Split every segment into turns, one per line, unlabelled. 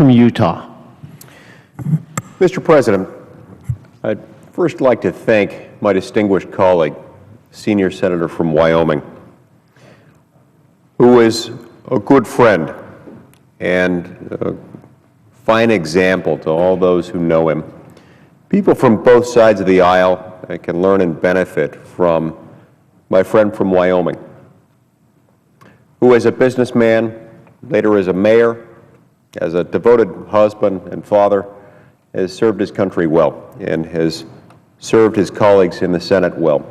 from Utah.
Mr. President, I'd first like to thank my distinguished colleague, Senior Senator from Wyoming, who is a good friend and a fine example to all those who know him. People from both sides of the aisle can learn and benefit from my friend from Wyoming, who as a businessman, later as a mayor, as a devoted husband and father, has served his country well and has served his colleagues in the Senate well.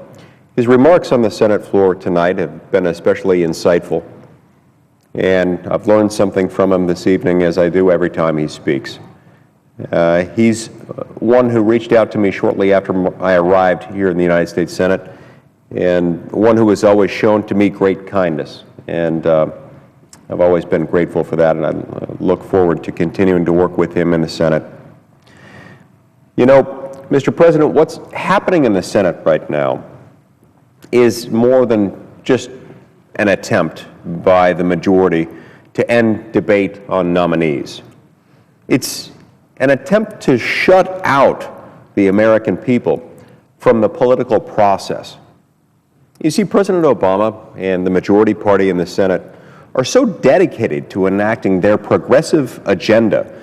His remarks on the Senate floor tonight have been especially insightful, and I've learned something from him this evening, as I do every time he speaks. He's one who reached out to me shortly after I arrived here in the United States Senate, and one who has always shown to me great kindness. And I've always been grateful for that, and I look forward to continuing to work with him in the Senate. You know, Mr. President, what's happening in the Senate right now is more than just an attempt by the majority to end debate on nominees. It's an attempt to shut out the American people from the political process. You see, President Obama and the majority party in the Senate are so dedicated to enacting their progressive agenda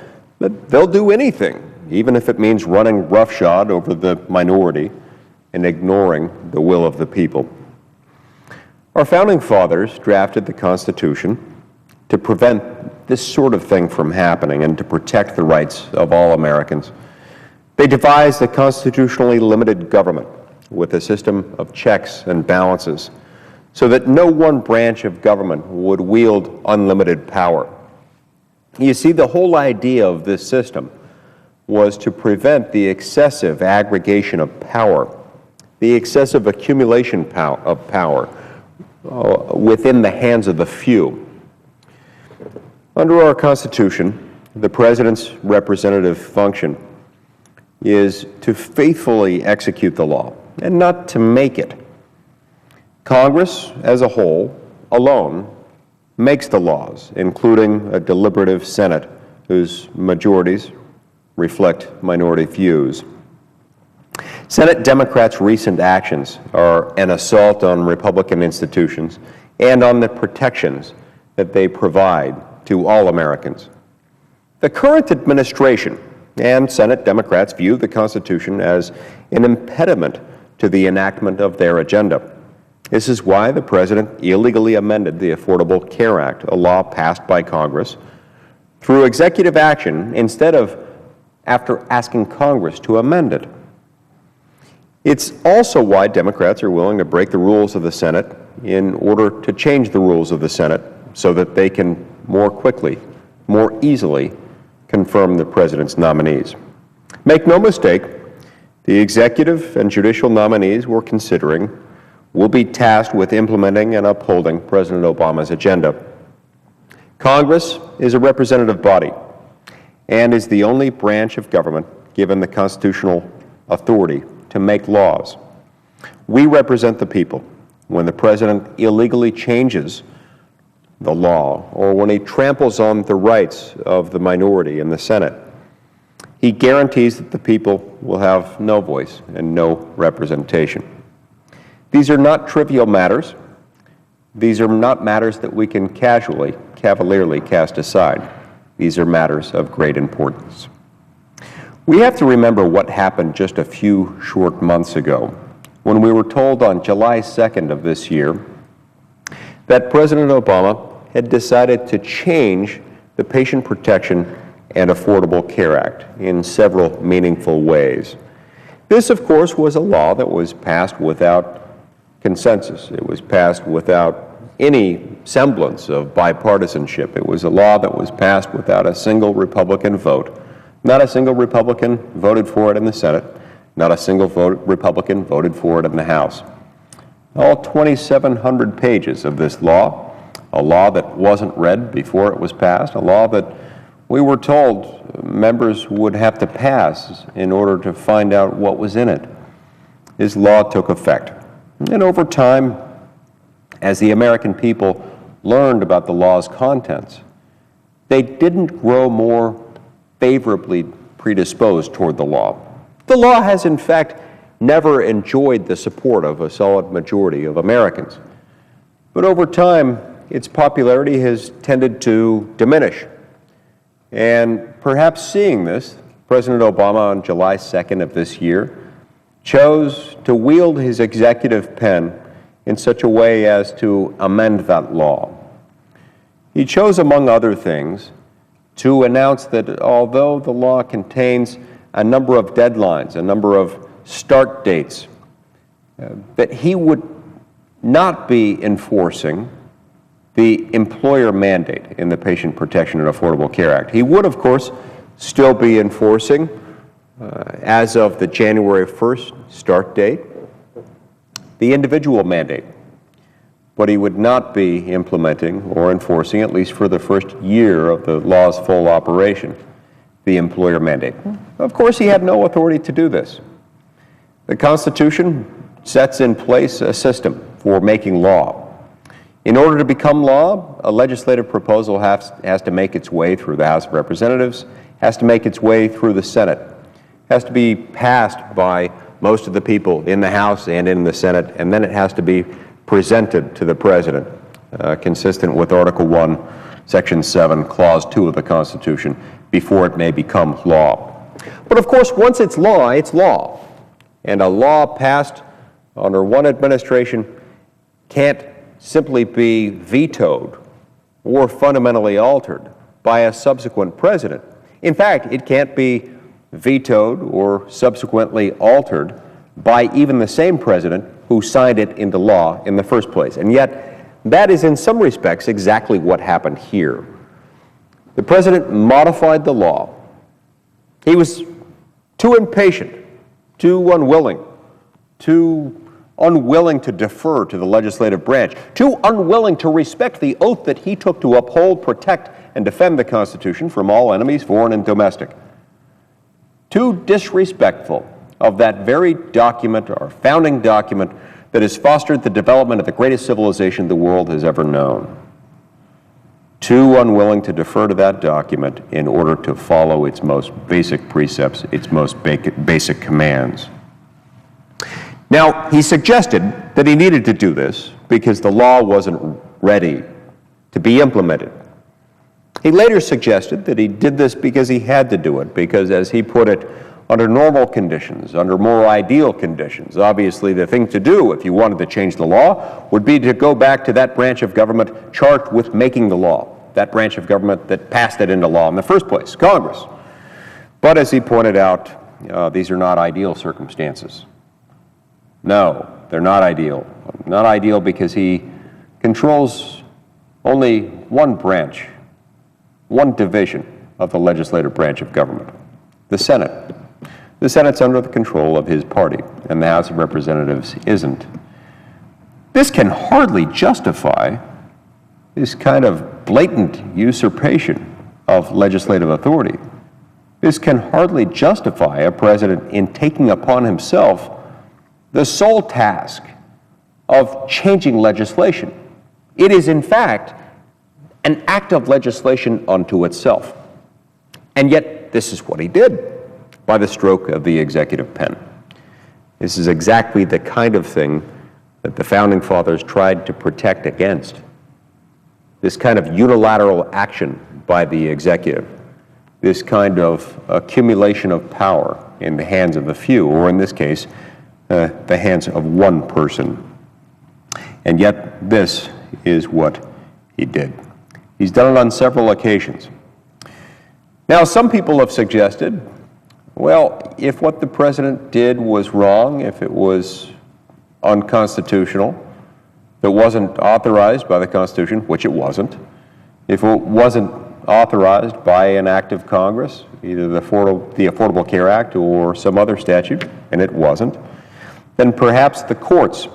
that they'll do anything, even if it means running roughshod over the minority and ignoring the will of the people. Our founding fathers drafted the Constitution to prevent this sort of thing from happening and to protect the rights of all Americans. They devised a constitutionally limited government with a system of checks and balances so that no one branch of government would wield unlimited power. You see, the whole idea of this system was to prevent the excessive aggregation of power, the excessive accumulation of power within the hands of the few. Under our Constitution, the President's representative function is to faithfully execute the law and not to make it. Congress as a whole, alone, makes the laws, including a deliberative Senate whose majorities reflect minority views. Senate Democrats' recent actions are an assault on Republican institutions and on the protections that they provide to all Americans. The current administration and Senate Democrats view the Constitution as an impediment to the enactment of their agenda. This is why the President illegally amended the Affordable Care Act, a law passed by Congress, through executive action instead of after asking Congress to amend it. It's also why Democrats are willing to break the rules of the Senate in order to change the rules of the Senate so that they can more quickly, more easily confirm the President's nominees. Make no mistake, the executive and judicial nominees we're considering will be tasked with implementing and upholding President Obama's agenda. Congress is a representative body and is the only branch of government given the constitutional authority to make laws. We represent the people. When the President illegally changes the law or when he tramples on the rights of the minority in the Senate, he guarantees that the people will have no voice and no representation. These are not trivial matters. These are not matters that we can cavalierly cast aside. These are matters of great importance. We have to remember what happened just a few short months ago when we were told on July 2nd of this year that President Obama had decided to change the Patient Protection and Affordable Care Act in several meaningful ways. This, of course, was a law that was passed without consensus. It was passed without any semblance of bipartisanship. It was a law that was passed without a single Republican vote. Not a single Republican voted for it in the Senate. Not a single Republican voted for it in the House. All 2,700 pages of this law, a law that wasn't read before it was passed, a law that we were told members would have to pass in order to find out what was in it. This law took effect. And over time, as the American people learned about the law's contents, they didn't grow more favorably predisposed toward the law. The law has, in fact, never enjoyed the support of a solid majority of Americans. But over time, its popularity has tended to diminish. And perhaps seeing this, President Obama on July 2nd of this year chose to wield his executive pen in such a way as to amend that law. He chose, among other things, to announce that although the law contains a number of deadlines, a number of start dates, that he would not be enforcing the employer mandate in the Patient Protection and Affordable Care Act. He would, of course, still be enforcing, as of the January 1st start date, the individual mandate. But he would not be implementing or enforcing, at least for the first year of the law's full operation, the employer mandate. Of course, he had no authority to do this. The Constitution sets in place a system for making law. In order to become law, a legislative proposal has to make its way through the House of Representatives, has to make its way through the Senate, has to be passed by most of the people in the House and in the Senate, and then it has to be presented to the President, consistent with Article 1, Section 7, Clause 2 of the Constitution, before it may become law. But of course, once it's law, and a law passed under one administration can't simply be vetoed or fundamentally altered by a subsequent president. In fact, it can't be vetoed or subsequently altered by even the same president who signed it into law in the first place. And yet, that is in some respects exactly what happened here. The president modified the law. He was too impatient, too unwilling to defer to the legislative branch, too unwilling to respect the oath that he took to uphold, protect, and defend the Constitution from all enemies, foreign and domestic. Too disrespectful of that very document, our founding document, that has fostered the development of the greatest civilization the world has ever known. Too unwilling to defer to that document in order to follow its most basic precepts, its most basic commands. Now, he suggested that he needed to do this because the law wasn't ready to be implemented. He later suggested that he did this because he had to do it, because, as he put it, under normal conditions, under more ideal conditions, obviously the thing to do if you wanted to change the law would be to go back to that branch of government charged with making the law, that branch of government that passed it into law in the first place, Congress. But as he pointed out, these are not ideal circumstances. No, they're not ideal. Not ideal because he controls only one branch, one division of the legislative branch of government, the Senate. The Senate's under the control of his party, and the House of Representatives isn't. This can hardly justify this kind of blatant usurpation of legislative authority. This can hardly justify a president in taking upon himself the sole task of changing legislation. It is, in fact, an act of legislation unto itself. And yet, this is what he did by the stroke of the executive pen. This is exactly the kind of thing that the Founding Fathers tried to protect against. This kind of unilateral action by the executive, this kind of accumulation of power in the hands of a few, or in this case, the hands of one person. And yet, this is what he did. He's done it on several occasions. Now, some people have suggested, well, if what the president did was wrong, if it was unconstitutional, if it wasn't authorized by the Constitution, which it wasn't, if it wasn't authorized by an act of Congress, either the Affordable Care Act or some other statute, and it wasn't, then perhaps the courts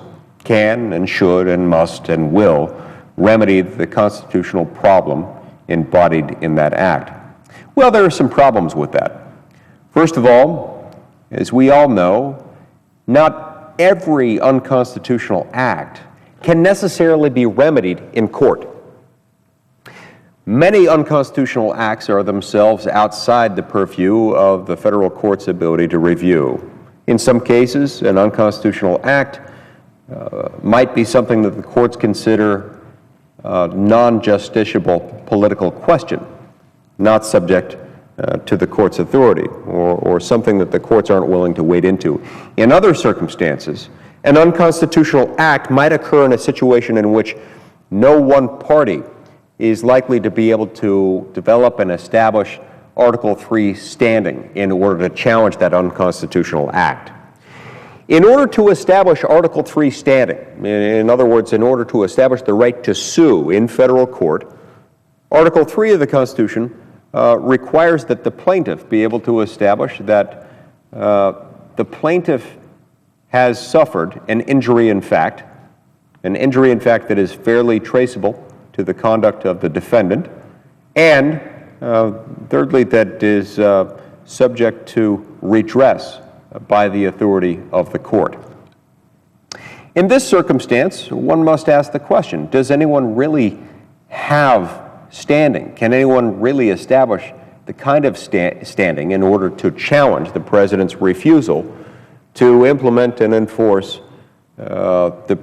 can and should and must and will remedy the constitutional problem embodied in that act. Well, there are some problems with that. First of all, as we all know, not every unconstitutional act can necessarily be remedied in court. Many unconstitutional acts are themselves outside the purview of the federal court's ability to review. In some cases, an unconstitutional act might be something that the courts consider non-justiciable political question, not subject to the court's authority, or something that the courts aren't willing to wade into. In other circumstances, an unconstitutional act might occur in a situation in which no one party is likely to be able to develop and establish Article III standing in order to challenge that unconstitutional act. In order to establish Article III standing, in other words, in order to establish the right to sue in federal court, Article III of the Constitution requires that the plaintiff be able to establish that the plaintiff has suffered an injury in fact that is fairly traceable to the conduct of the defendant, and thirdly, that is subject to redress by the authority of the court. In this circumstance, one must ask the question, does anyone really have standing? Can anyone really establish the kind of standing in order to challenge the President's refusal to implement and enforce the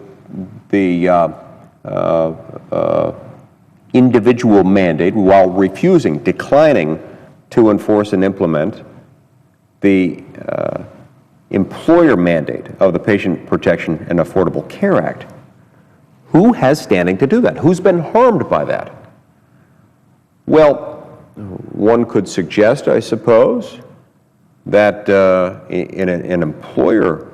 individual mandate while declining to enforce and implement the employer mandate of the Patient Protection and Affordable Care Act? Who has standing to do that? Who's been harmed by that? Well, one could suggest, I suppose, that an employer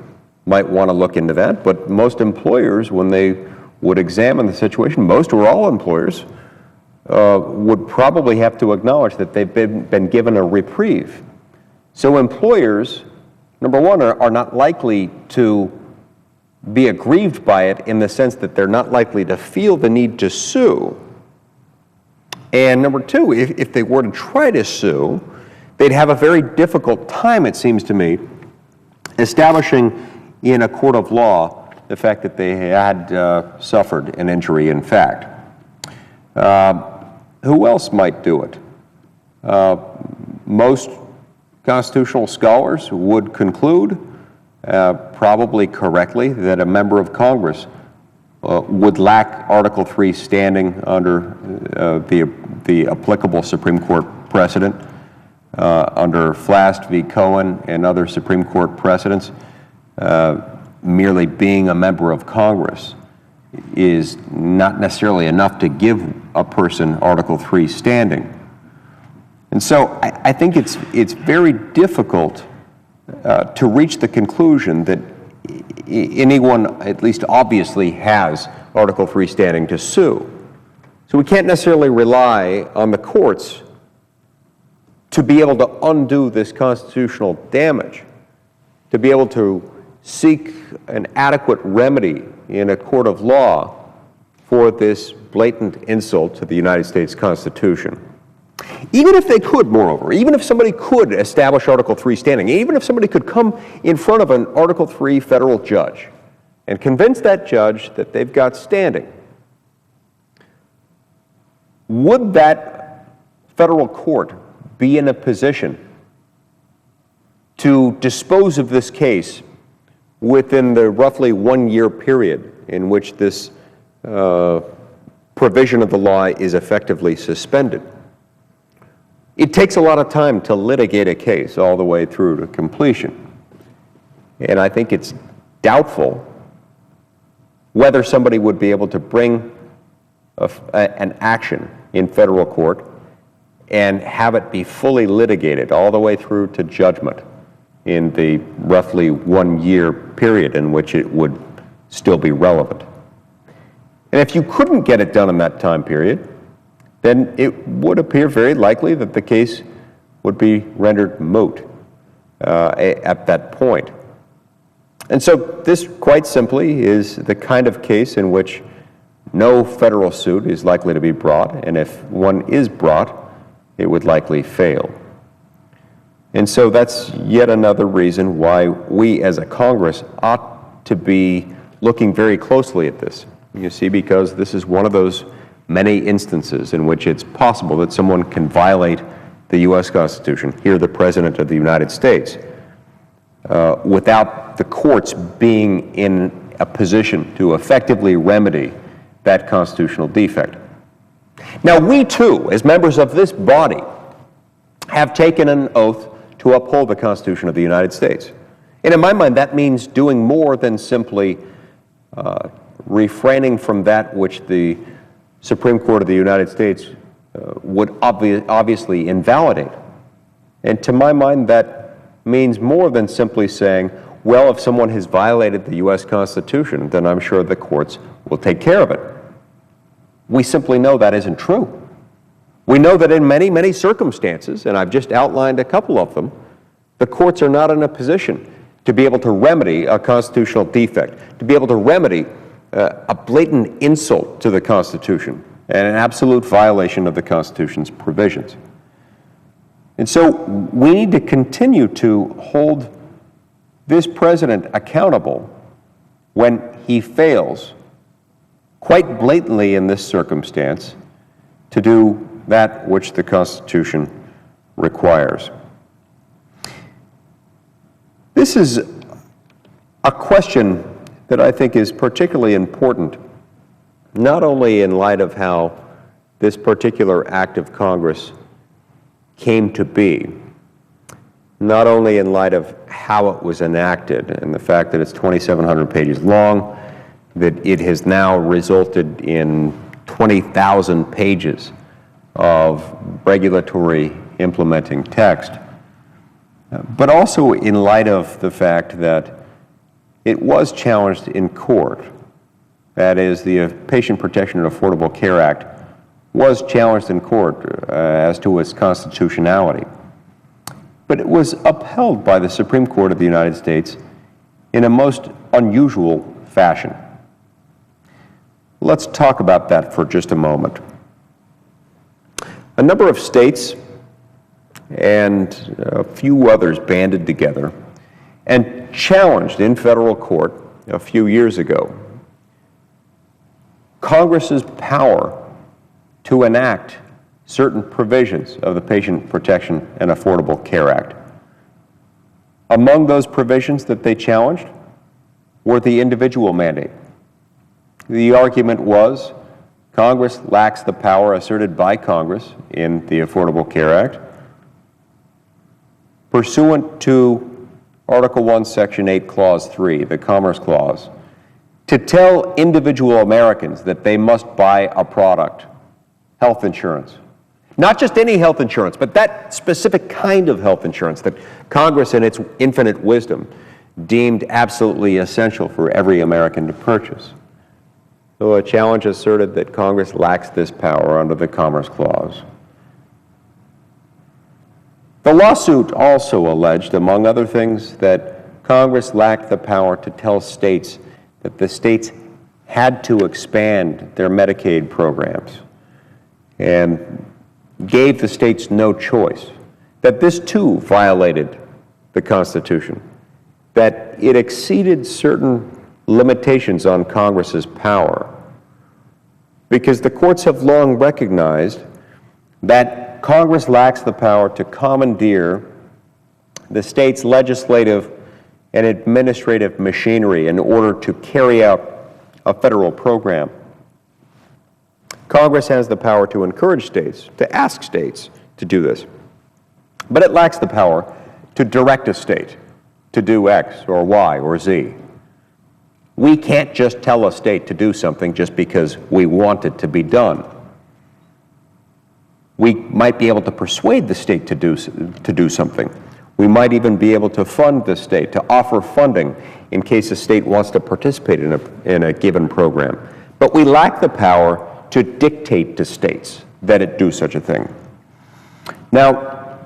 might want to look into that, but most employers, when they would examine the situation, most or all employers, would probably have to acknowledge that they've been given a reprieve. So employers, number one, are not likely to be aggrieved by it in the sense that they're not likely to feel the need to sue. And number two, if they were to try to sue, they'd have a very difficult time, it seems to me, establishing in a court of law the fact that they had suffered an injury in fact. Who else might do it? Most constitutional scholars would conclude, probably correctly, that a member of Congress would lack Article III standing under the applicable Supreme Court precedent, under Flast v. Cohen and other Supreme Court precedents. Merely being a member of Congress is not necessarily enough to give a person Article III standing. And so I think it's very difficult to reach the conclusion that anyone at least obviously has Article III standing to sue. So we can't necessarily rely on the courts to be able to undo this constitutional damage, to be able to seek an adequate remedy in a court of law for this blatant insult to the United States Constitution. Even if they could, moreover, even if somebody could establish Article III standing, even if somebody could come in front of an Article III federal judge and convince that judge that they've got standing, would that federal court be in a position to dispose of this case within the roughly 1-year period in which this provision of the law is effectively suspended? It takes a lot of time to litigate a case all the way through to completion. And I think it's doubtful whether somebody would be able to bring an action in federal court and have it be fully litigated all the way through to judgment in the roughly 1-year period in which it would still be relevant. And if you couldn't get it done in that time period, then it would appear very likely that the case would be rendered moot at that point. And so this, quite simply, is the kind of case in which no federal suit is likely to be brought, and if one is brought, it would likely fail. And so that's yet another reason why we as a Congress ought to be looking very closely at this. You see, because this is one of those many instances in which it's possible that someone can violate the U.S. Constitution, here the President of the United States, without the courts being in a position to effectively remedy that constitutional defect. Now, we too, as members of this body, have taken an oath to uphold the Constitution of the United States. And in my mind, that means doing more than simply refraining from that which the Supreme Court of the United States would obviously invalidate. And to my mind, that means more than simply saying, well, if someone has violated the U.S. Constitution, then I'm sure the courts will take care of it. We simply know that isn't true. We know that in many, many circumstances, and I've just outlined a couple of them, the courts are not in a position to be able to remedy a constitutional defect, to be able to remedy a blatant insult to the Constitution and an absolute violation of the Constitution's provisions. And so we need to continue to hold this president accountable when he fails, quite blatantly in this circumstance, to do that which the Constitution requires. This is a question that I think is particularly important, not only in light of how this particular act of Congress came to be, not only in light of how it was enacted and the fact that it's 2,700 pages long, that it has now resulted in 20,000 pages of regulatory implementing text, but also in light of the fact that it was challenged in court. That is, the Patient Protection and Affordable Care Act was challenged in court as to its constitutionality. But it was upheld by the Supreme Court of the United States in a most unusual fashion. Let's talk about that for just a moment. A number of states and a few others banded together and challenged in federal court a few years ago Congress's power to enact certain provisions of the Patient Protection and Affordable Care Act. Among those provisions that they challenged were the individual mandate. The argument was Congress lacks the power asserted by Congress in the Affordable Care Act pursuant to Article I, Section 8, Clause 3, the Commerce Clause, to tell individual Americans that they must buy a product, health insurance. Not just any health insurance, but that specific kind of health insurance that Congress, in its infinite wisdom, deemed absolutely essential for every American to purchase. So a challenge asserted that Congress lacks this power under the Commerce Clause. The lawsuit also alleged, among other things, that Congress lacked the power to tell states that the states had to expand their Medicaid programs and gave the states no choice, that this too violated the Constitution, that it exceeded certain limitations on Congress's power, because the courts have long recognized that Congress lacks the power to commandeer the state's legislative and administrative machinery in order to carry out a federal program. Congress has the power to encourage states, to ask states to do this, but it lacks the power to direct a state to do X or Y or Z. We can't just tell a state to do something just because we want it to be done. We might be able to persuade the state to do something. We might even be able to fund the state, to offer funding in case a state wants to participate in a given program. But we lack the power to dictate to states that it do such a thing. Now,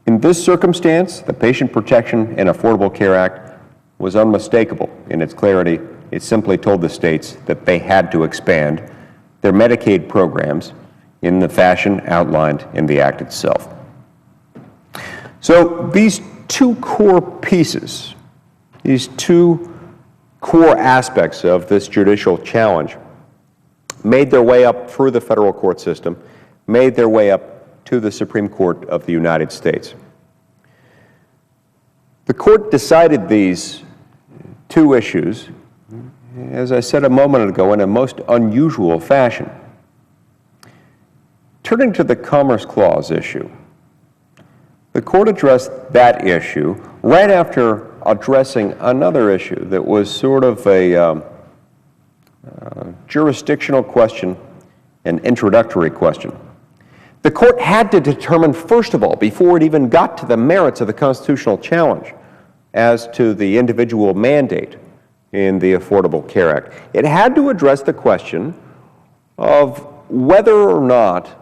in this circumstance, the Patient Protection and Affordable Care Act was unmistakable in its clarity. It simply told the states that they had to expand their Medicaid programs in the fashion outlined in the Act itself. So these two core pieces, these two core aspects of this judicial challenge made their way up through the federal court system, made their way up to the Supreme Court of the United States. The court decided these two issues, as I said a moment ago, in a most unusual fashion. Turning to the Commerce Clause issue, the court addressed that issue right after addressing another issue that was sort of a jurisdictional question, an introductory question. The court had to determine, first of all, before it even got to the merits of the constitutional challenge as to the individual mandate in the Affordable Care Act, it had to address the question of whether or not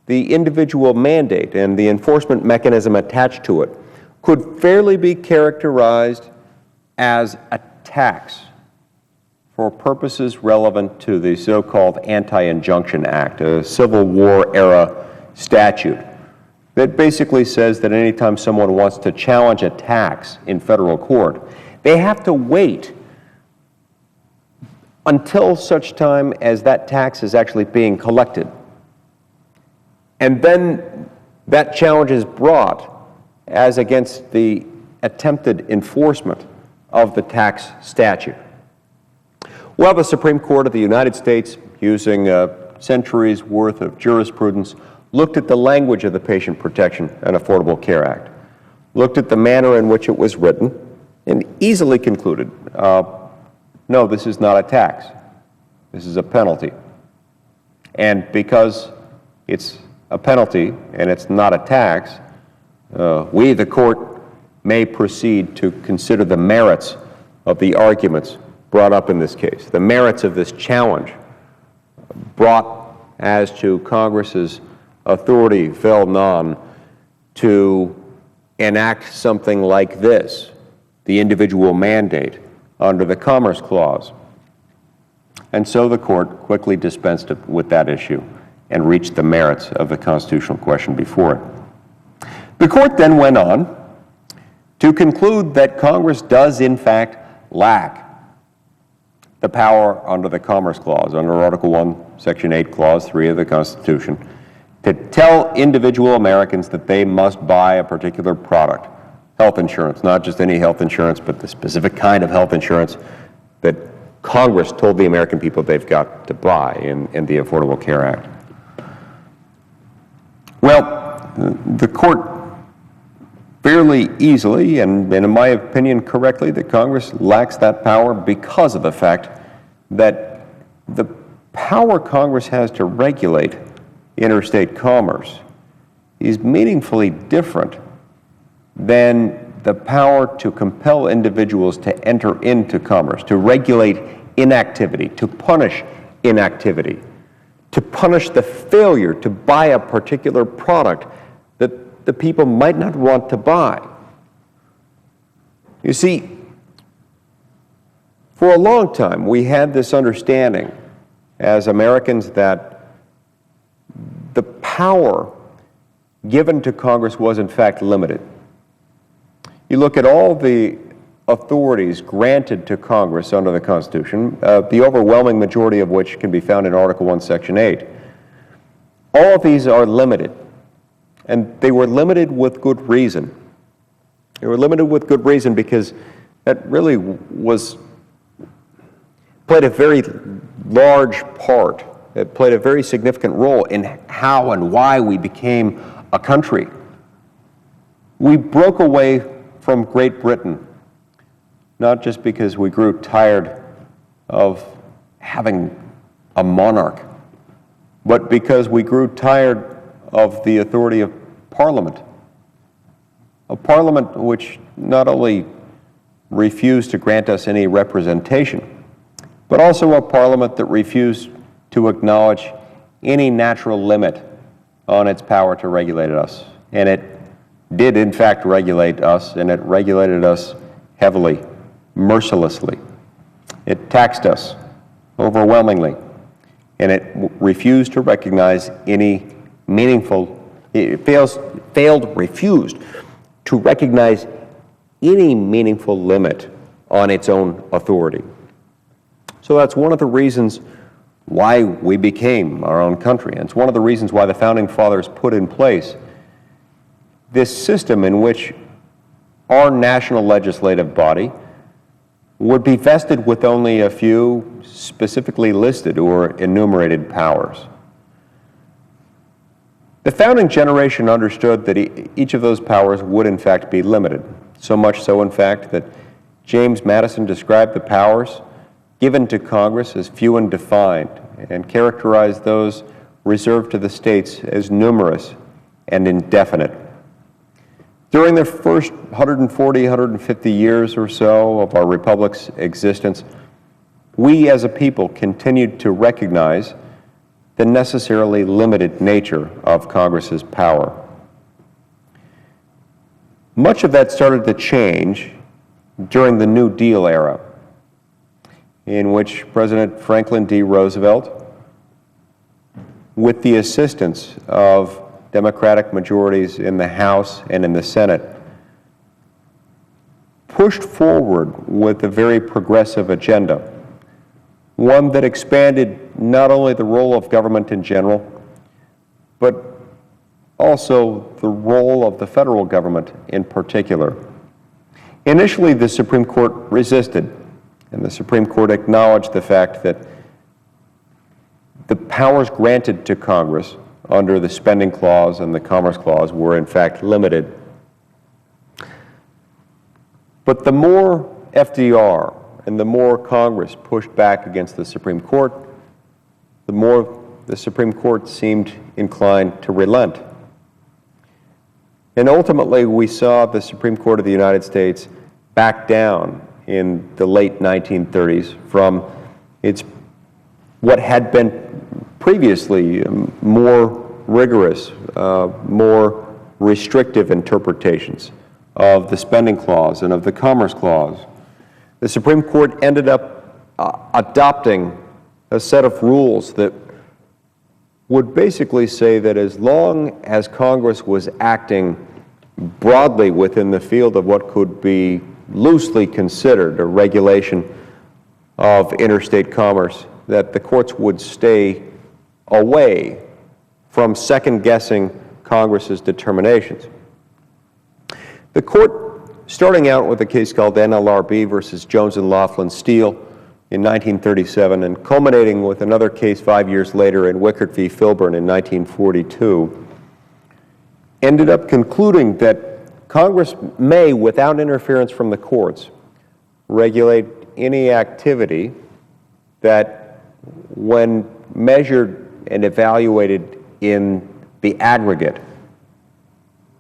the individual mandate and the enforcement mechanism attached to it could fairly be characterized as a tax for purposes relevant to the so-called Anti-Injunction Act, a Civil War era statute that basically says that anytime someone wants to challenge a tax in federal court, they have to wait until such time as that tax is actually being collected. And then that challenge is brought as against the attempted enforcement of the tax statute. Well, the Supreme Court of the United States, using centuries worth of jurisprudence, looked at the language of the Patient Protection and Affordable Care Act, looked at the manner in which it was written, and easily concluded, no, this is not a tax. This is a penalty. And because it's a penalty and it's not a tax, we, the court, may proceed to consider the merits of the arguments brought up in this case, the merits of this challenge brought as to Congress's authority vel non to enact something like this, the individual mandate under the Commerce Clause. And so the court quickly dispensed with that issue and reached the merits of the constitutional question before it. The court then went on to conclude that Congress does in fact lack the power under the Commerce Clause, under Article 1, Section 8, Clause 3 of the Constitution, to tell individual Americans that they must buy a particular product, health insurance, not just any health insurance, but the specific kind of health insurance that Congress told the American people they've got to buy in the Affordable Care Act. Well, the court fairly easily, and in my opinion correctly, that Congress lacks that power because of the fact that the power Congress has to regulate interstate commerce is meaningfully different than the power to compel individuals to enter into commerce, to regulate inactivity, to punish inactivity, to punish the failure to buy a particular product that the people might not want to buy. You see, for a long time we had this understanding as Americans that the power given to Congress was in fact limited. You look at all the authorities granted to Congress under the Constitution, the overwhelming majority of which can be found in Article 1, Section 8. All of these are limited, and they were limited with good reason. They were limited with good reason because that really played a very large part. It played a very significant role in how and why we became a country. We broke away from Great Britain, not just because we grew tired of having a monarch, but because we grew tired of the authority of Parliament. A Parliament which not only refused to grant us any representation, but also a Parliament that refused to acknowledge any natural limit on its power to regulate us. And it did in fact regulate us, and it regulated us heavily, mercilessly. It taxed us overwhelmingly, and it refused to recognize any refused to recognize any meaningful limit on its own authority. So that's one of the reasons why we became our own country. And it's one of the reasons why the Founding Fathers put in place this system in which our national legislative body would be vested with only a few specifically listed or enumerated powers. The founding generation understood that each of those powers would in fact be limited, so much so in fact that James Madison described the powers given to Congress as few and defined, and characterized those reserved to the states as numerous and indefinite. During the first 140, 150 years or so of our republic's existence, we as a people continued to recognize the necessarily limited nature of Congress's power. Much of that started to change during the New Deal era, in which President Franklin D. Roosevelt, with the assistance of Democratic majorities in the House and in the Senate, pushed forward with a very progressive agenda, one that expanded not only the role of government in general, but also the role of the federal government in particular. Initially, the Supreme Court resisted, and the Supreme Court acknowledged the fact that the powers granted to Congress under the Spending Clause and the Commerce Clause were in fact limited. But the more FDR and the more Congress pushed back against the Supreme Court, the more the Supreme Court seemed inclined to relent. And ultimately, we saw the Supreme Court of the United States back down in the late 1930s from what had been previously more rigorous, more restrictive interpretations of the Spending Clause and of the Commerce Clause. The Supreme Court ended up adopting a set of rules that would basically say that as long as Congress was acting broadly within the field of what could be loosely considered a regulation of interstate commerce, that the courts would stay away from second-guessing Congress's determinations. The court, starting out with a case called Nlrb versus Jones and Laughlin Steel in 1937 and culminating with another case 5 years later in Wickert v. Filburn in 1942, ended up concluding that Congress may, without interference from the courts, regulate any activity that, when measured and evaluated in the aggregate,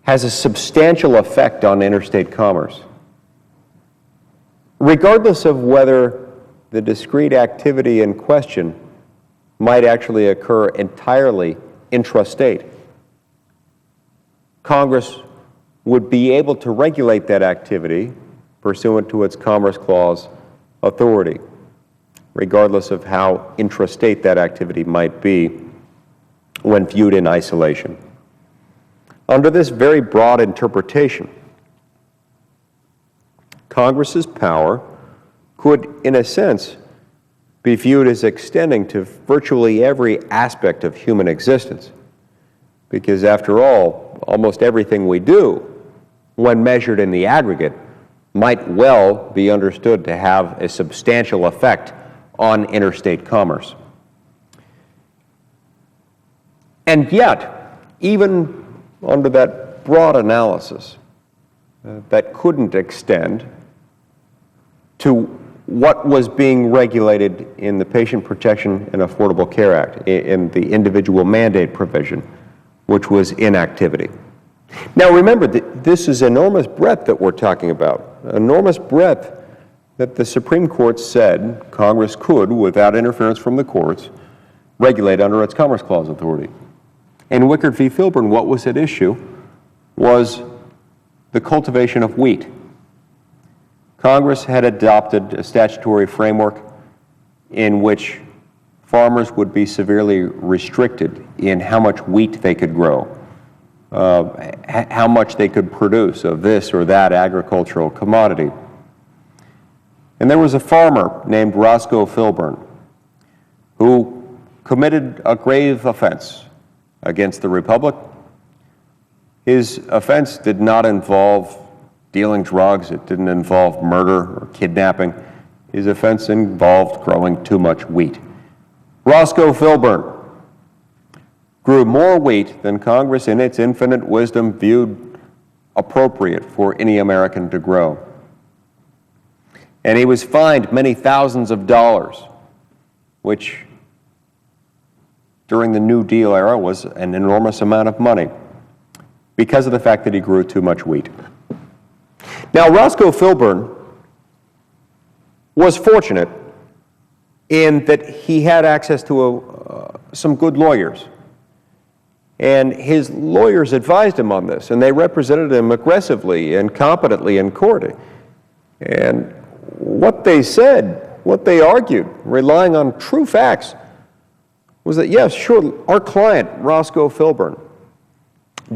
has a substantial effect on interstate commerce, regardless of whether the discrete activity in question might actually occur entirely intrastate. Congress would be able to regulate that activity pursuant to its Commerce Clause authority, regardless of how intrastate that activity might be when viewed in isolation. Under this very broad interpretation, Congress's power could, in a sense, be viewed as extending to virtually every aspect of human existence, because after all, almost everything we do, when measured in the aggregate, might well be understood to have a substantial effect on interstate commerce. And yet, even under that broad analysis, that couldn't extend to what was being regulated in the Patient Protection and Affordable Care Act, in the individual mandate provision, which was inactivity. Now remember, this is enormous breadth that we're talking about, enormous breadth that the Supreme Court said Congress could, without interference from the courts, regulate under its Commerce Clause authority. In Wickert v. Filburn, what was at issue was the cultivation of wheat. Congress had adopted a statutory framework in which farmers would be severely restricted in how much wheat they could grow, how much they could produce of this or that agricultural commodity. And there was a farmer named Roscoe Filburn who committed a grave offense against the Republic. His offense did not involve dealing drugs. It didn't involve murder or kidnapping. His offense involved growing too much wheat. Roscoe Filburn grew more wheat than Congress, in its infinite wisdom, viewed appropriate for any American to grow. And he was fined many thousands of dollars, which during the New Deal era was an enormous amount of money, because of the fact that he grew too much wheat. Now, Roscoe Filburn was fortunate in that he had access to some good lawyers. And his lawyers advised him on this, and they represented him aggressively and competently in court. And what they said, what they argued, relying on true facts, was that, yes, sure, our client, Roscoe Filburn,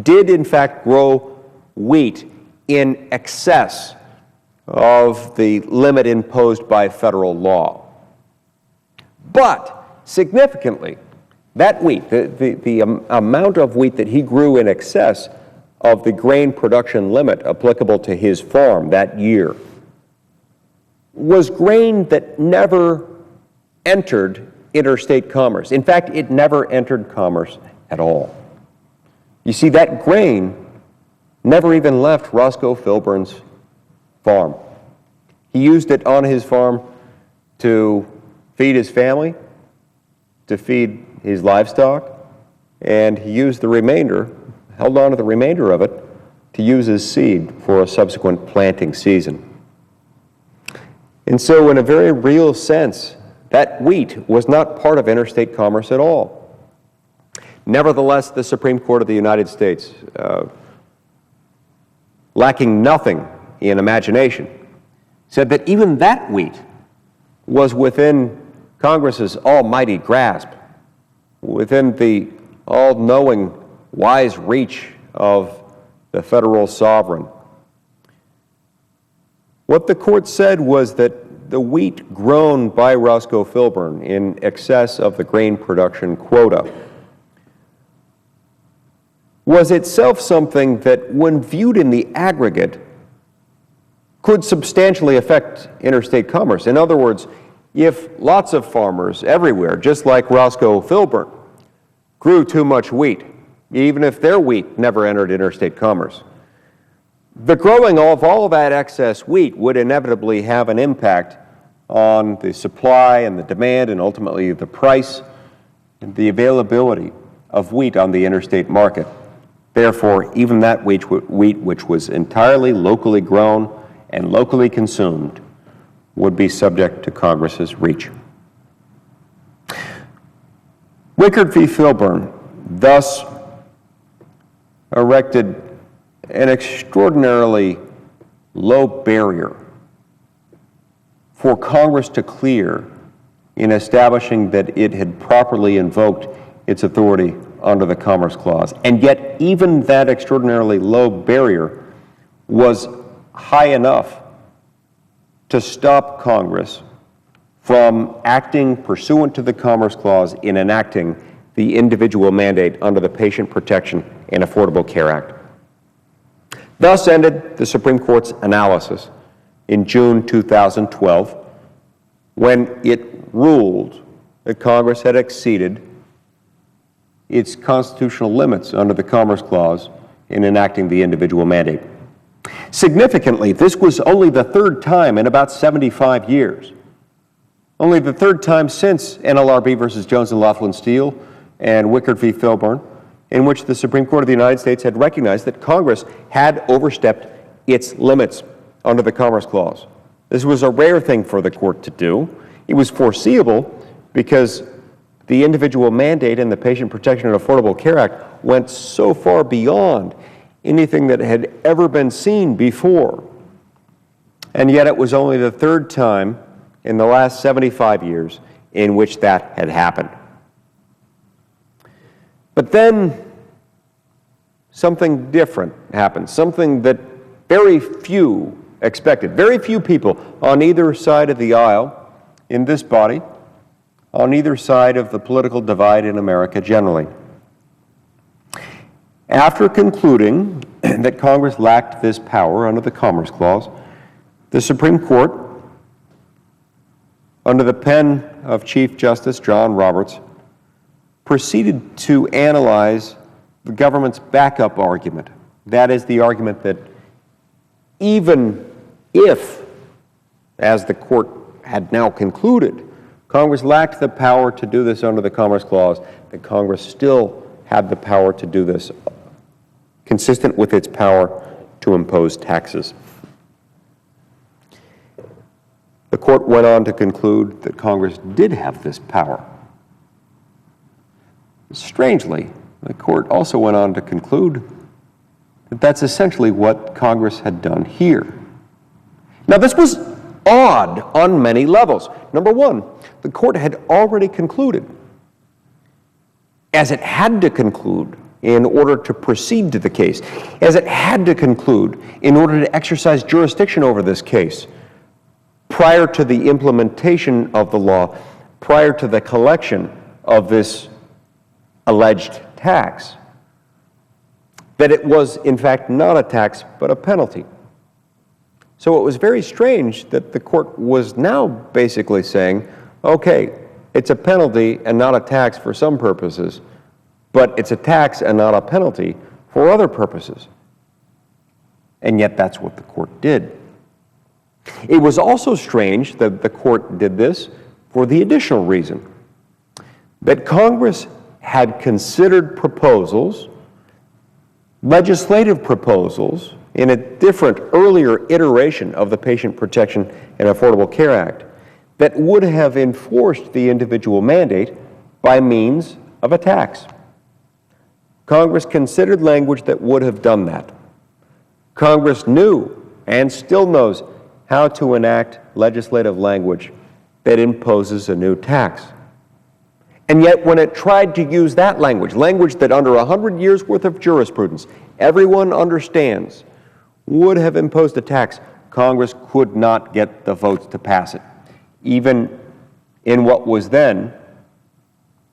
did in fact grow wheat in excess of the limit imposed by federal law. But significantly, that wheat, the amount of wheat that he grew in excess of the grain production limit applicable to his farm that year, was grain that never entered interstate commerce. In fact, it never entered commerce at all. You see, that grain never even left Roscoe Filburn's farm. He used it on his farm to feed his family, to feed his livestock, and he used the remainder, held on to the remainder of it, to use as seed for a subsequent planting season. And so, in a very real sense, that wheat was not part of interstate commerce at all. Nevertheless, the Supreme Court of the United States, lacking nothing in imagination, said that even that wheat was within Congress's almighty grasp, within the all-knowing, wise reach of the federal sovereign. What the court said was that the wheat grown by Roscoe Filburn in excess of the grain production quota was itself something that, when viewed in the aggregate, could substantially affect interstate commerce. In other words, if lots of farmers everywhere, just like Roscoe Filburn, grew too much wheat, even if their wheat never entered interstate commerce, the growing of all of that excess wheat would inevitably have an impact on the supply and the demand and ultimately the price and the availability of wheat on the interstate market. Therefore, even that wheat which was entirely locally grown and locally consumed would be subject to Congress's reach. Wickard v. Filburn thus erected an extraordinarily low barrier for Congress to clear in establishing that it had properly invoked its authority under the Commerce Clause. And yet, even that extraordinarily low barrier was high enough to stop Congress from acting pursuant to the Commerce Clause in enacting the individual mandate under the Patient Protection and Affordable Care Act. Thus ended the Supreme Court's analysis in June 2012, when it ruled that Congress had exceeded its constitutional limits under the Commerce Clause in enacting the individual mandate. Significantly, this was only the third time in about 75 years, only the third time since Nlrb versus Jones and Laughlin Steel and Wickard v. Filburn, in which the Supreme Court of the United States had recognized that Congress had overstepped its limits under the Commerce Clause. This was a rare thing for the court to do. It was foreseeable because the individual mandate in the Patient Protection and Affordable Care Act went so far beyond anything that had ever been seen before. And yet it was only the third time in the last 75 years in which that had happened. But then something different happened, something that very few expected. Very few people on either side of the aisle in this body on either side of the political divide in America generally. After concluding that Congress lacked this power under the Commerce Clause, the Supreme Court, under the pen of Chief Justice John Roberts, proceeded to analyze the government's backup argument. That is the argument that even if, as the court had now concluded, Congress lacked the power to do this under the Commerce Clause, that Congress still had the power to do this, consistent with its power to impose taxes. The court went on to conclude that Congress did have this power. Strangely, the court also went on to conclude that that's essentially what Congress had done here. Now, this was odd on many levels. Number one, the court had already concluded, as it had to conclude in order to proceed to the case, as it had to conclude in order to exercise jurisdiction over this case, prior to the implementation of the law, prior to the collection of this alleged tax, that it was in fact not a tax but a penalty. So it was very strange that the court was now basically saying, okay, it's a penalty and not a tax for some purposes, but it's a tax and not a penalty for other purposes. And yet that's what the court did. It was also strange that the court did this for the additional reason that Congress had considered proposals, legislative proposals, in a different, earlier iteration of the Patient Protection and Affordable Care Act that would have enforced the individual mandate by means of a tax. Congress considered language that would have done that. Congress knew and still knows how to enact legislative language that imposes a new tax. And yet when it tried to use that language that under 100 years worth of jurisprudence everyone understands would have imposed a tax, Congress could not get the votes to pass it, even in what was then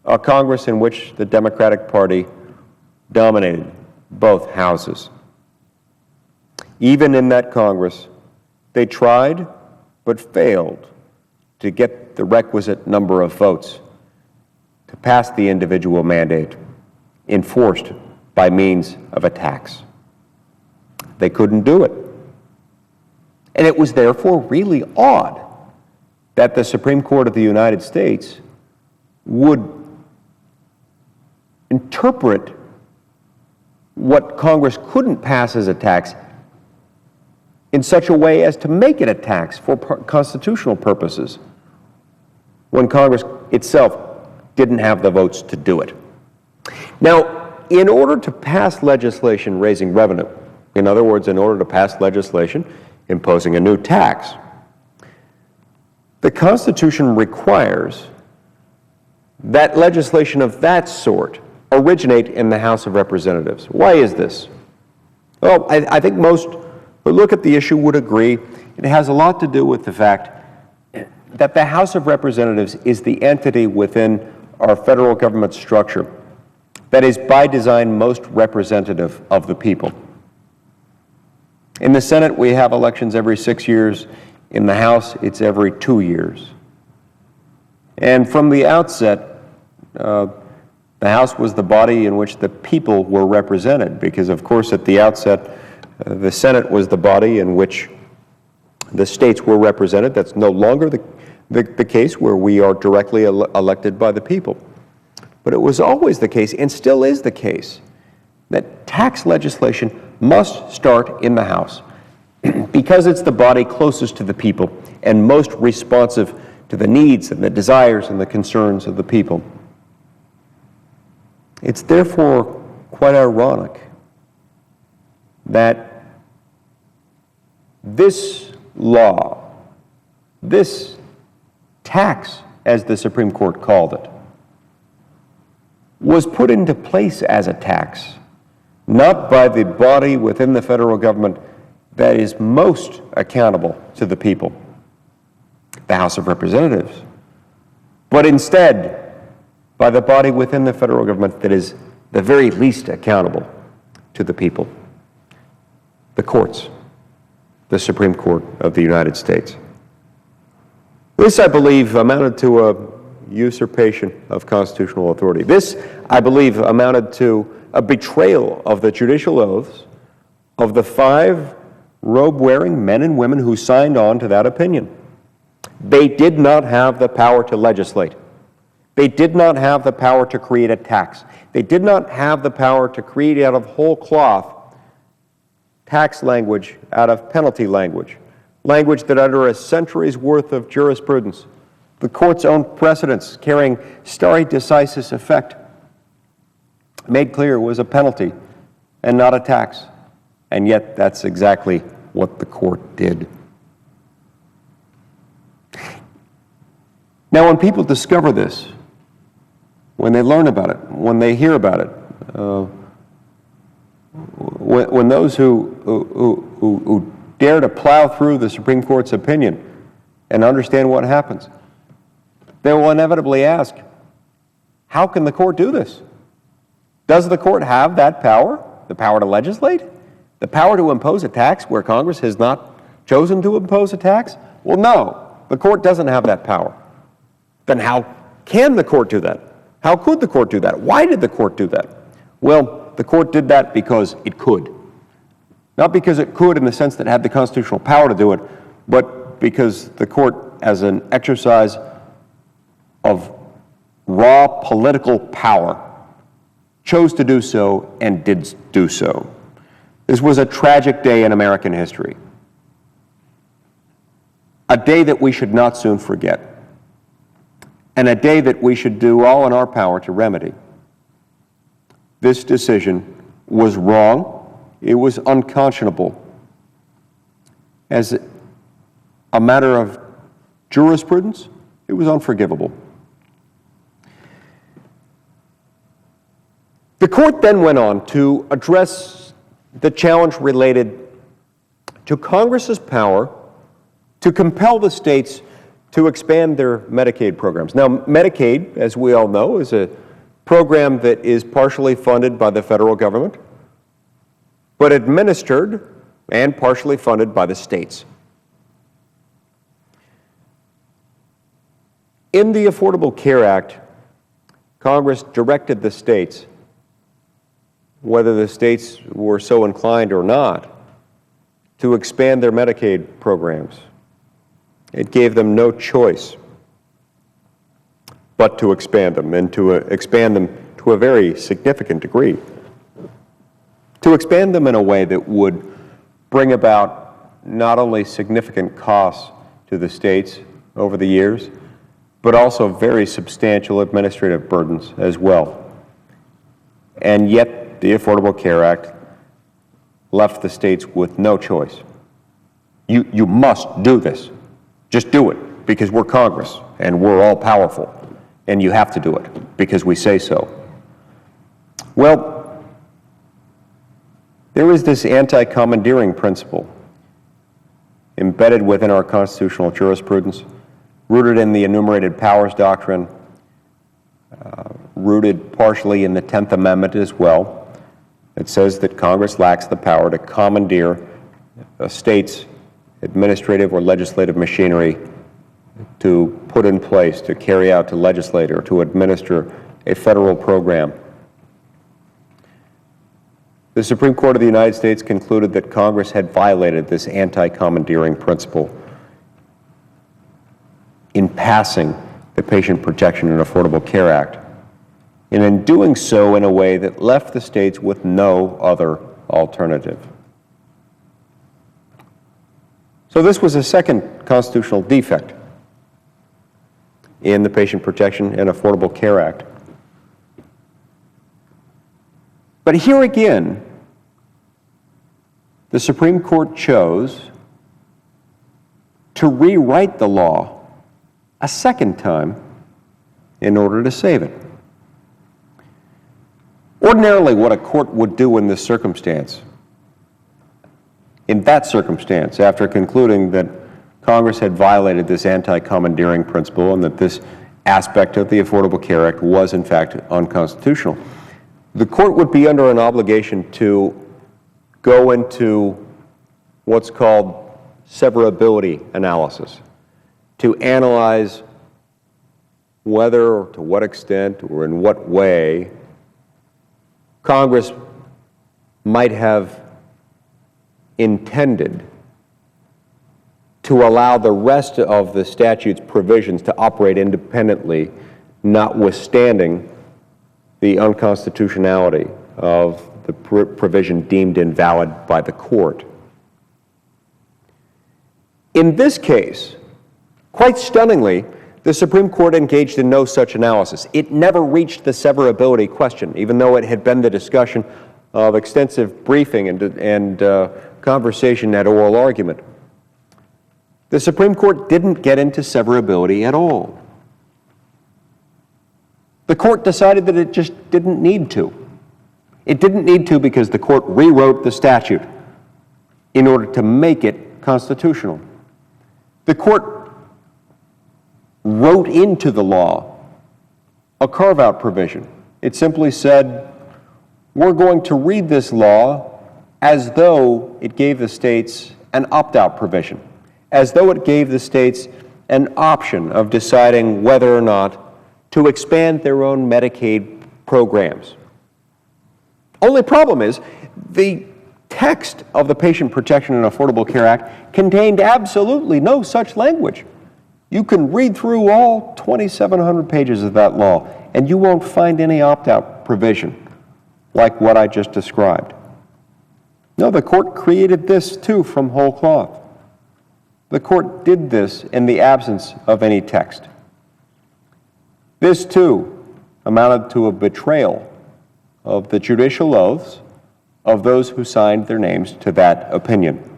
a Congress in which the Democratic Party dominated both houses. Even in that Congress, they tried but failed to get the requisite number of votes to pass the individual mandate enforced by means of a tax. They couldn't do it. And it was therefore really odd that the Supreme Court of the United States would interpret what Congress couldn't pass as a tax in such a way as to make it a tax for constitutional purposes when Congress itself didn't have the votes to do it. Now, in order to pass legislation raising revenue, in other words, in order to pass legislation imposing a new tax, the Constitution requires that legislation of that sort originate in the House of Representatives. Why is this? Well, I think most who look at the issue would agree it has a lot to do with the fact that the House of Representatives is the entity within our federal government structure that is by design most representative of the people. In the Senate, we have elections every 6 years. In the House, it's every 2 years. And from the outset, the House was the body in which the people were represented, because, of course, at the outset, the Senate was the body in which the states were represented. That's no longer the case, where we are directly elected by the people. But it was always the case, and still is the case, that tax legislation must start in the House because it's the body closest to the people and most responsive to the needs and the desires and the concerns of the people. It's therefore quite ironic that this law, this tax, as the Supreme Court called it, was put into place as a tax, not by the body within the federal government that is most accountable to the people, the House of Representatives, but instead by the body within the federal government that is the very least accountable to the people, the courts, the Supreme Court of the United States. This, I believe, amounted to a usurpation of constitutional authority. This, I believe, amounted to a betrayal of the judicial oaths of the 5 robe-wearing men and women who signed on to that opinion. They did not have the power to legislate. They did not have the power to create a tax. They did not have the power to create out of whole cloth tax language out of penalty language, language that under a century's worth of jurisprudence, the court's own precedents carrying stare decisis effect, made clear was a penalty and not a tax. And yet that's exactly what the court did. Now, when people discover this, when they learn about it, when they hear about it, when those who dare to plow through the Supreme Court's opinion and understand what happens, they will inevitably ask, how can the court do this? Does the court have that power, the power to legislate, the power to impose a tax where Congress has not chosen to impose a tax? Well, no, the court doesn't have that power. Then how can the court do that? How could the court do that? Why did the court do that? Well, the court did that because it could. Not because it could in the sense that it had the constitutional power to do it, but because the court, as an exercise of raw political power, chose to do so and did do so. This was a tragic day in American history, a day that we should not soon forget, and a day that we should do all in our power to remedy. This decision was wrong. It was unconscionable. As a matter of jurisprudence, it was unforgivable. The court then went on to address the challenge related to Congress's power to compel the states to expand their Medicaid programs. Now, Medicaid, as we all know, is a program that is partially funded by the federal government, but administered and partially funded by the states. In the Affordable Care Act, Congress directed the states, whether the states were so inclined or not, to expand their Medicaid programs. It gave them no choice but to expand them, and to expand them to a very significant degree. To expand them in a way that would bring about not only significant costs to the states over the years, but also very substantial administrative burdens as well. And yet, the Affordable Care Act left the states with no choice. You must do this. Just do it, because we're Congress, and we're all powerful, and you have to do it, because we say so. Well, there is this anti-commandeering principle embedded within our constitutional jurisprudence, rooted in the enumerated powers doctrine, rooted partially in the 10th Amendment as well. It says that Congress lacks the power to commandeer a state's administrative or legislative machinery to put in place, to carry out, to legislate, or to administer a federal program. The Supreme Court of the United States concluded that Congress had violated this anti-commandeering principle in passing the Patient Protection and Affordable Care Act, and in doing so in a way that left the states with no other alternative. So this was a second constitutional defect in the Patient Protection and Affordable Care Act. But here again, the Supreme Court chose to rewrite the law a second time in order to save it. Ordinarily, what a court would do in this circumstance, after concluding that Congress had violated this anti-commandeering principle and that this aspect of the Affordable Care Act was in fact unconstitutional. The court would be under an obligation to go into what's called severability analysis, to analyze whether or to what extent or in what way Congress might have intended to allow the rest of the statute's provisions to operate independently, notwithstanding the unconstitutionality of the provision deemed invalid by the court. In this case, quite stunningly, the Supreme Court engaged in no such analysis. It never reached the severability question, even though it had been the discussion of extensive briefing and conversation at oral argument. The Supreme Court didn't get into severability at all. The court decided that it just didn't need to. It didn't need to because the court rewrote the statute in order to make it constitutional. The court wrote into the law a carve-out provision. It simply said, we're going to read this law as though it gave the states an opt-out provision, as though it gave the states an option of deciding whether or not to expand their own Medicaid programs. Only problem is, the text of the Patient Protection and Affordable Care Act contained absolutely no such language. You can read through all 2,700 pages of that law, and you won't find any opt-out provision like what I just described. No, the court created this too from whole cloth. The court did this in the absence of any text. This too amounted to a betrayal of the judicial oaths of those who signed their names to that opinion.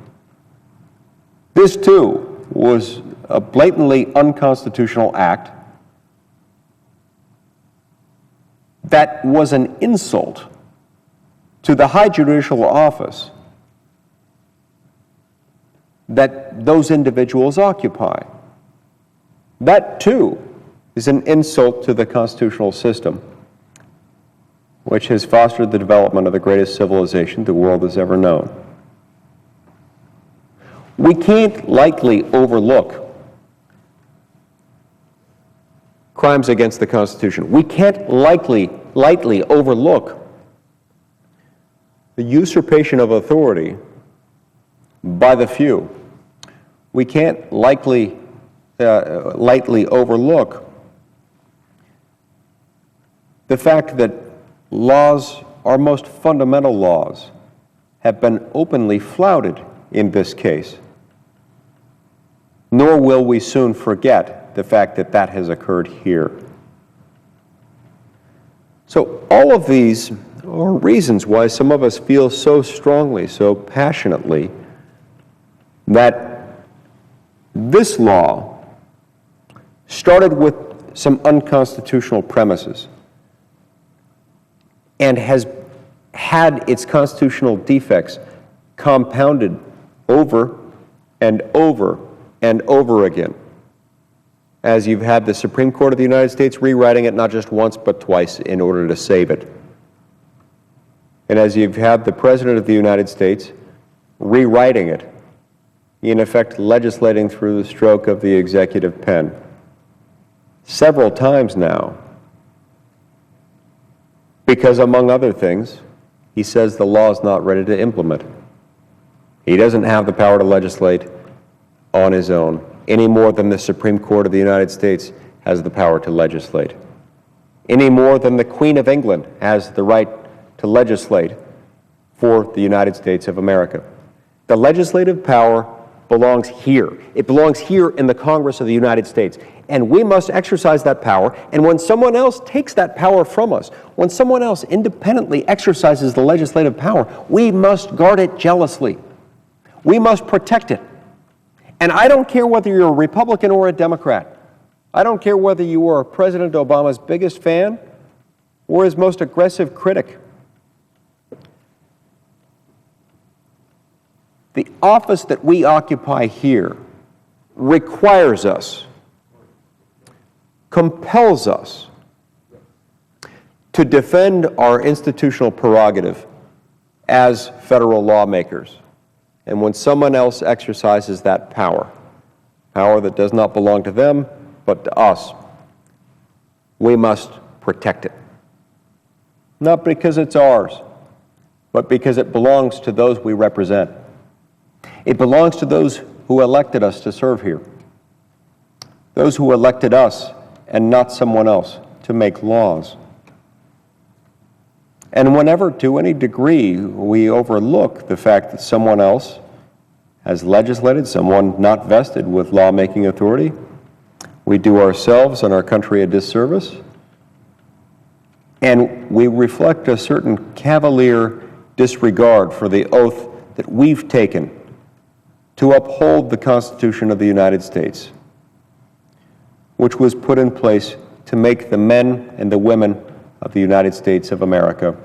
This too was a blatantly unconstitutional act that was an insult to the high judicial office that those individuals occupy. That too is an insult to the constitutional system, which has fostered the development of the greatest civilization the world has ever known. We can't lightly overlook crimes against the Constitution. We can't lightly overlook the usurpation of authority by the few. We can't lightly overlook the fact that laws, our most fundamental laws, have been openly flouted in this case. Nor will we soon forget the fact that that has occurred here. So all of these are reasons why some of us feel so strongly, so passionately, that this law started with some unconstitutional premises and has had its constitutional defects compounded over and over and over again, as you've had the Supreme Court of the United States rewriting it not just once but twice in order to save it. And as you've had the President of the United States rewriting it, in effect legislating through the stroke of the executive pen several times now, because among other things, he says the law is not ready to implement. He doesn't have the power to legislate on his own, any more than the Supreme Court of the United States has the power to legislate, any more than the Queen of England has the right to legislate for the United States of America. The legislative power belongs here. It belongs here in the Congress of the United States. And we must exercise that power. And when someone else takes that power from us, when someone else independently exercises the legislative power, we must guard it jealously. We must protect it. And I don't care whether you're a Republican or a Democrat. I don't care whether you are President Obama's biggest fan or his most aggressive critic. The office that we occupy here requires us, compels us to defend our institutional prerogative as federal lawmakers. And when someone else exercises that power that does not belong to them, but to us, we must protect it. Not because it's ours, but because it belongs to those we represent. It belongs to those who elected us to serve here. Those who elected us and not someone else to make laws. And whenever, to any degree, we overlook the fact that someone else has legislated, someone not vested with lawmaking authority, we do ourselves and our country a disservice, and we reflect a certain cavalier disregard for the oath that we've taken to uphold the Constitution of the United States, which was put in place to make the men and the women of the United States of America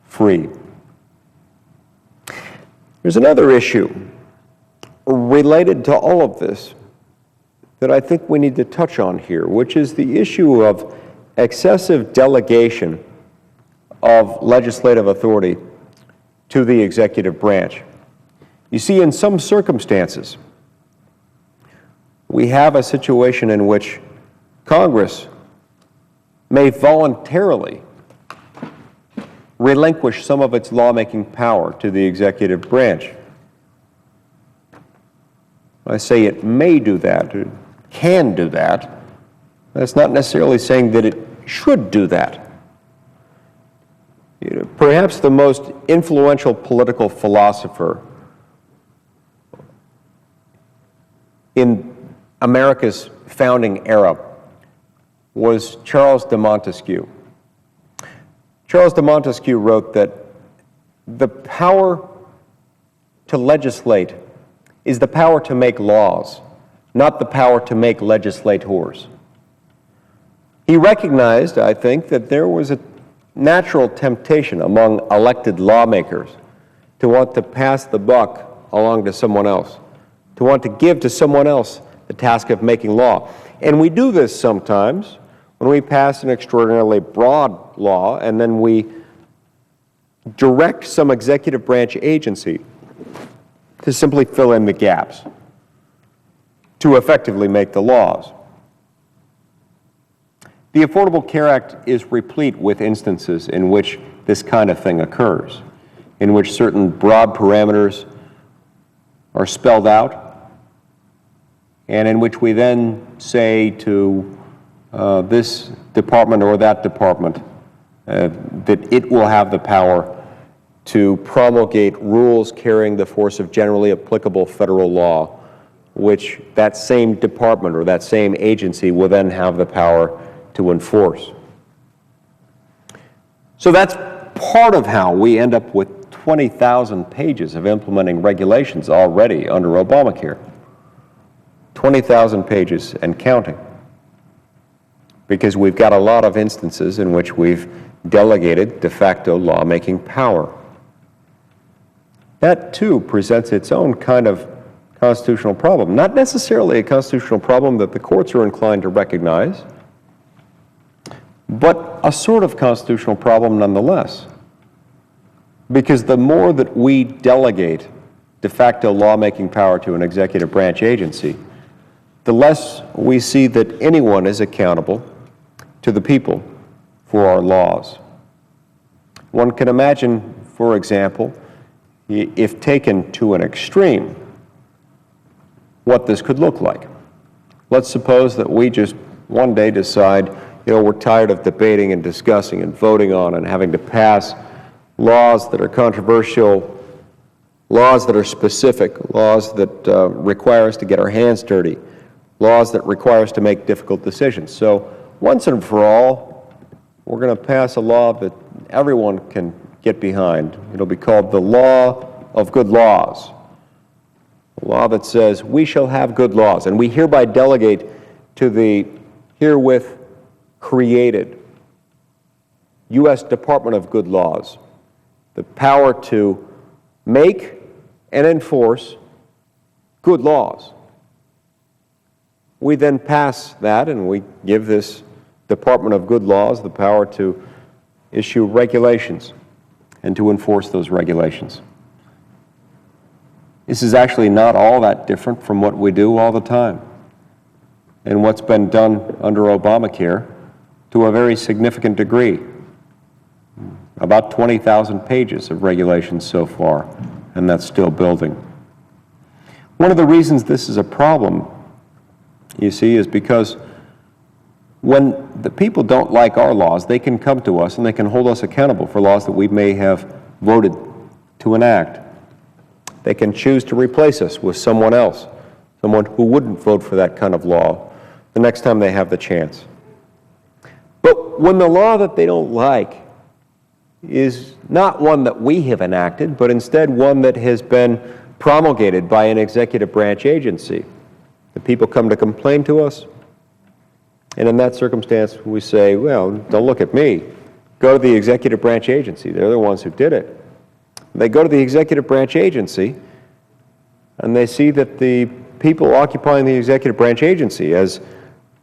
free. There's another issue related to all of this that I think we need to touch on here, which is the issue of excessive delegation of legislative authority to the executive branch. You see, in some circumstances, we have a situation in which Congress may voluntarily relinquish some of its lawmaking power to the executive branch. I say it may do that, it can do that. That's not necessarily saying that it should do that. Perhaps the most influential political philosopher in America's founding era was Charles de Montesquieu. Charles de Montesquieu wrote that the power to legislate is the power to make laws, not the power to make legislators. He recognized, I think, that there was a natural temptation among elected lawmakers to want to pass the buck along to someone else, to want to give to someone else the task of making law. And we do this sometimes when we pass an extraordinarily broad law and then we direct some executive branch agency to simply fill in the gaps, to effectively make the laws. The Affordable Care Act is replete with instances in which this kind of thing occurs, in which certain broad parameters are spelled out, and in which we then say to this department or that department that it will have the power to promulgate rules carrying the force of generally applicable federal law, which that same department or that same agency will then have the power to enforce. So that's part of how we end up with 20,000 pages of implementing regulations already under Obamacare. 20,000 pages and counting. Because we've got a lot of instances in which we've delegated de facto lawmaking power. That, too, presents its own kind of constitutional problem. Not necessarily a constitutional problem that the courts are inclined to recognize, but a sort of constitutional problem nonetheless. Because the more that we delegate de facto lawmaking power to an executive branch agency, the less we see that anyone is accountable to the people for our laws. One can imagine, for example, if taken to an extreme, what this could look like. Let's suppose that we just one day decide, we're tired of debating and discussing and voting on and having to pass laws that are controversial, laws that are specific, laws that require us to get our hands dirty, laws that require us to make difficult decisions. So once and for all, we're going to pass a law that everyone can get behind. It'll be called the law of good laws. A law that says we shall have good laws, and we hereby delegate to the herewith created U.S. Department of Good Laws the power to make and enforce good laws. we then pass that and we give this Department of Good Laws the power to issue regulations and to enforce those regulations. This is actually not all that different from what we do all the time and what's been done under Obamacare to a very significant degree. About 20,000 pages of regulations so far, and that's still building. One of the reasons this is a problem, you see, is because when the people don't like our laws, they can come to us and they can hold us accountable for laws that we may have voted to enact. They can choose to replace us with someone else, someone who wouldn't vote for that kind of law the next time they have the chance. But when the law that they don't like is not one that we have enacted, but instead one that has been promulgated by an executive branch agency, the people come to complain to us, and in that circumstance we say, well, don't look at me. Go to the executive branch agency. They're the ones who did it. They go to the executive branch agency and they see that the people occupying the executive branch agency, as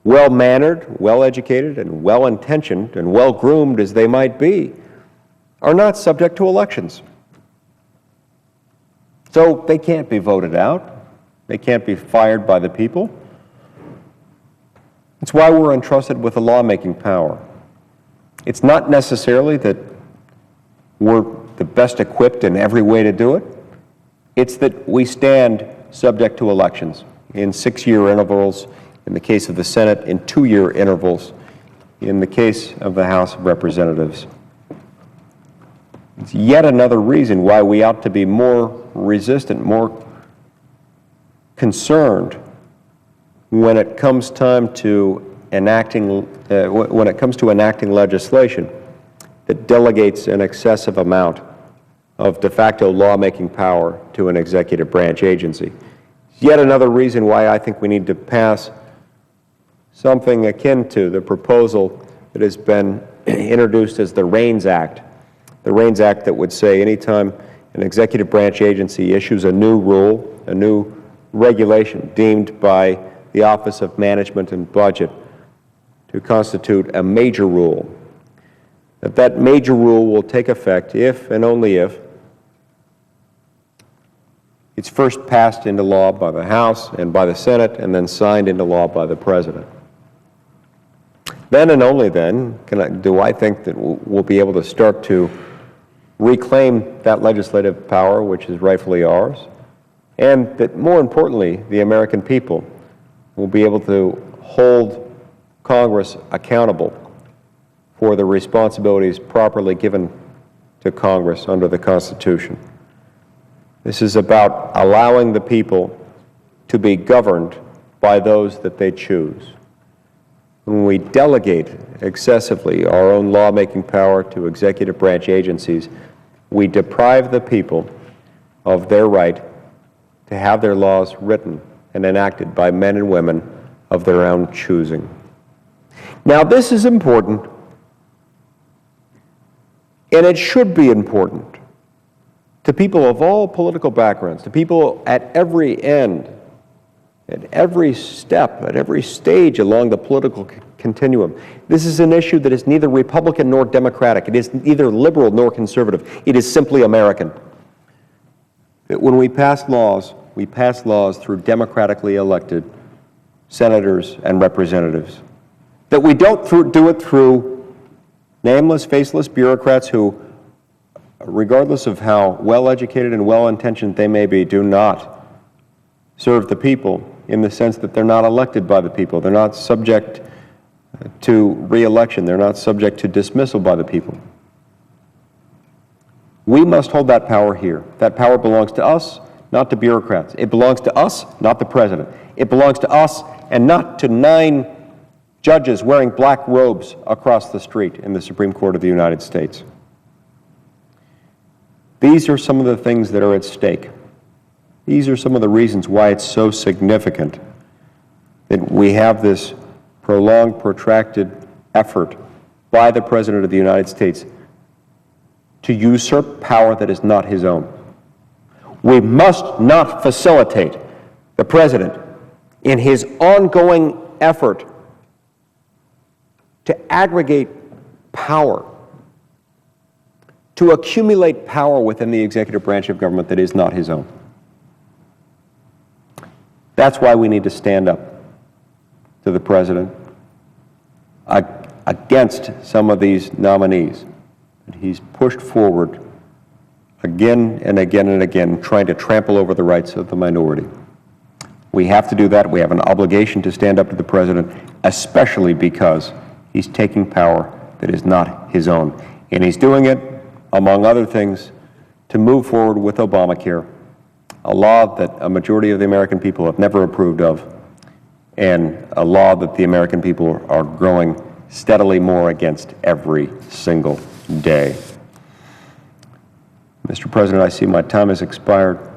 well-mannered, well-educated, and well-intentioned, and well-groomed as they might be, are not subject to elections. So they can't be voted out. They can't be fired by the people. It's why we're entrusted with the lawmaking power. It's not necessarily that we're the best equipped in every way to do it. It's that we stand subject to elections in 6-year intervals, in the case of the Senate, in 2-year intervals, in the case of the House of Representatives. It's yet another reason why we ought to be more resistant, more concerned when it comes time to enacting legislation that delegates an excessive amount of de facto lawmaking power to an executive branch agency. Yet another reason why I think we need to pass something akin to the proposal that has been introduced as the Reins Act. The Reins Act that would say anytime an executive branch agency issues a new rule, a new regulation deemed by the Office of Management and Budget to constitute a major rule, that major rule will take effect if and only if it's first passed into law by the House and by the Senate and then signed into law by the President. Then and only then do I think that we'll be able to start to reclaim that legislative power which is rightfully ours, and that more importantly, the American people will be able to hold Congress accountable for the responsibilities properly given to Congress under the Constitution. This is about allowing the people to be governed by those that they choose. When we delegate excessively our own lawmaking power to executive branch agencies, we deprive the people of their right to have their laws written and enacted by men and women of their own choosing. Now, this is important, and it should be important to people of all political backgrounds, to people at every end, at every step, at every stage along the political continuum. This is an issue that is neither Republican nor Democratic. It is neither liberal nor conservative. It is simply American. That when we pass laws through democratically elected senators and representatives. That we don't do it through nameless, faceless bureaucrats who, regardless of how well-educated and well-intentioned they may be, do not serve the people in the sense that they're not elected by the people. They're not subject to re-election. They're not subject to dismissal by the people. We must hold that power here. That power belongs to us, not to bureaucrats. It belongs to us, not the President. It belongs to us and not to 9 judges wearing black robes across the street in the Supreme Court of the United States. These are some of the things that are at stake. These are some of the reasons why it's so significant that we have this prolonged, protracted effort by the President of the United States to usurp power that is not his own. We must not facilitate the President in his ongoing effort to aggregate power, to accumulate power within the executive branch of government that is not his own. That's why we need to stand up to the President against some of these nominees that he's pushed forward again and again and again, trying to trample over the rights of the minority. We have to do that. We have an obligation to stand up to the President, especially because he's taking power that is not his own. And he's doing it, among other things, to move forward with Obamacare, a law that a majority of the American people have never approved of, and a law that the American people are growing steadily more against every single day. Mr. President, I see my time has expired.